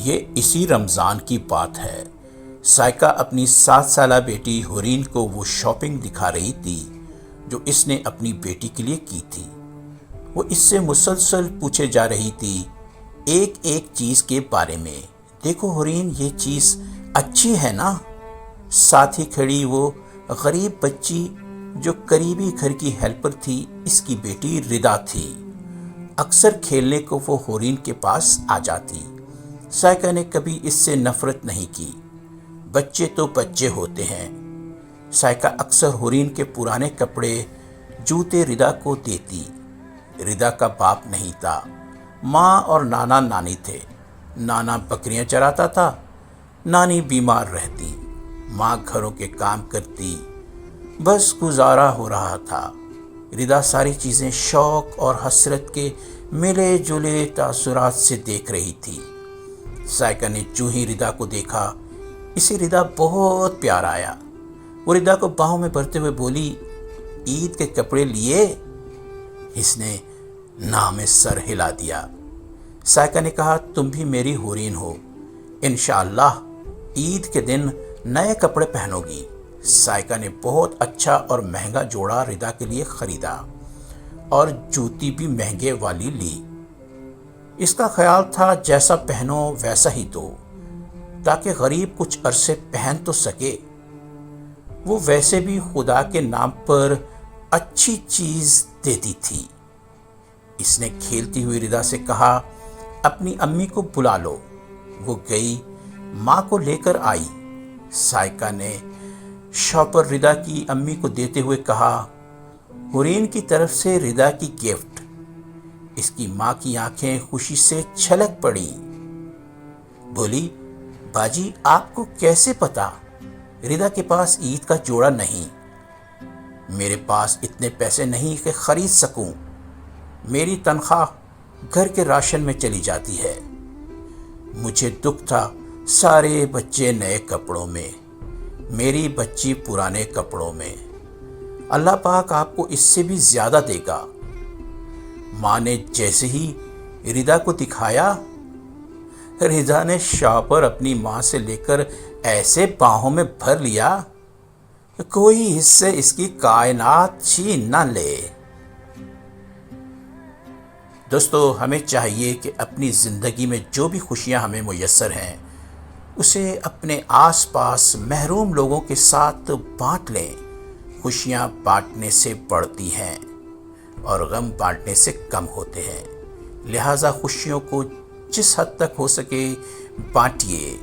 یہ اسی رمضان کی بات ہے۔ سائقہ اپنی 7 سالہ بیٹی حورین کو وہ شاپنگ دکھا رہی تھی جو اس نے اپنی بیٹی کے لیے کی تھی۔ وہ اس سے مسلسل پوچھے جا رہی تھی ایک ایک چیز کے بارے میں۔ دیکھو حورین، یہ چیز اچھی ہے نا؟ ساتھ ہی کھڑی وہ غریب بچی جو قریبی گھر کی ہیلپر تھی، اس کی بیٹی ردا تھی۔ اکثر کھیلنے کو وہ حورین کے پاس آ جاتی۔ سائقہ نے کبھی اس سے نفرت نہیں کی۔ بچے تو بچے ہوتے ہیں۔ سائقہ اکثر حورین کے پرانے کپڑے، جوتے ردا کو دیتی۔ ردا کا باپ نہیں تھا، ماں اور نانا نانی تھے۔ نانا بکریاں چراتا تھا، نانی بیمار رہتی، ماں گھروں کے کام کرتی، بس گزارا ہو رہا تھا۔ ردا ساری چیزیں شوق اور حسرت کے ملے جلے تاثرات سے دیکھ رہی تھی۔ سائقہ نے جو ہی ردا کو دیکھا، اسے ردا بہت پیار آیا۔ وہ ردا کو باہوں میں بھرتے ہوئے بولی، عید کے کپڑے لیے؟ اس نے ناں میں سر ہلا دیا۔ سائقہ نے کہا، تم بھی میری حورین ہو، انشاءاللہ عید کے دن نئے کپڑے پہنو گی۔ سائقہ نے بہت اچھا اور مہنگا جوڑا ردا کے لیے خریدا اور جوتی بھی مہنگے والی لی۔ اس کا خیال تھا جیسا پہنو ویسا ہی دو، تاکہ غریب کچھ عرصے پہن تو سکے۔ وہ ویسے بھی خدا کے نام پر اچھی چیز دیتی تھی۔ اس نے کھیلتی ہوئی ردا سے کہا، اپنی امی کو بلا لو۔ وہ گئی، ماں کو لے کر آئی۔ سائقہ نے شاپر ردا کی امی کو دیتے ہوئے کہا، حورین کی طرف سے ردا کی گفٹ۔ اس کی ماں کی آنکھیں خوشی سے چھلک پڑیں۔ بولی، باجی آپ کو کیسے پتا؟ ردا کے پاس عید کا جوڑا نہیں۔ میرے پاس اتنے پیسے نہیں کہ خرید سکوں۔ میری تنخواہ گھر کے راشن میں چلی جاتی ہے۔ مجھے دکھ تھا سارے بچے نئے کپڑوں میں، میری بچی پرانے کپڑوں میں۔ اللہ پاک آپ کو اس سے بھی زیادہ دے گا۔ ماں نے جیسے ہی ردا کو دکھایا، ردا نے شاپر اپنی ماں سے لے کر ایسے باہوں میں بھر لیا کہ کوئی اس سے اس کی کائنات چھین نہ لے۔ دوستو، ہمیں چاہیے کہ اپنی زندگی میں جو بھی خوشیاں ہمیں میسر ہیں، اسے اپنے آس پاس محروم لوگوں کے ساتھ بانٹ لیں۔ خوشیاں بانٹنے سے بڑھتی ہیں اور غم بانٹنے سے کم ہوتے ہیں۔ لہٰذا خوشیوں کو جس حد تک ہو سکے بانٹیے۔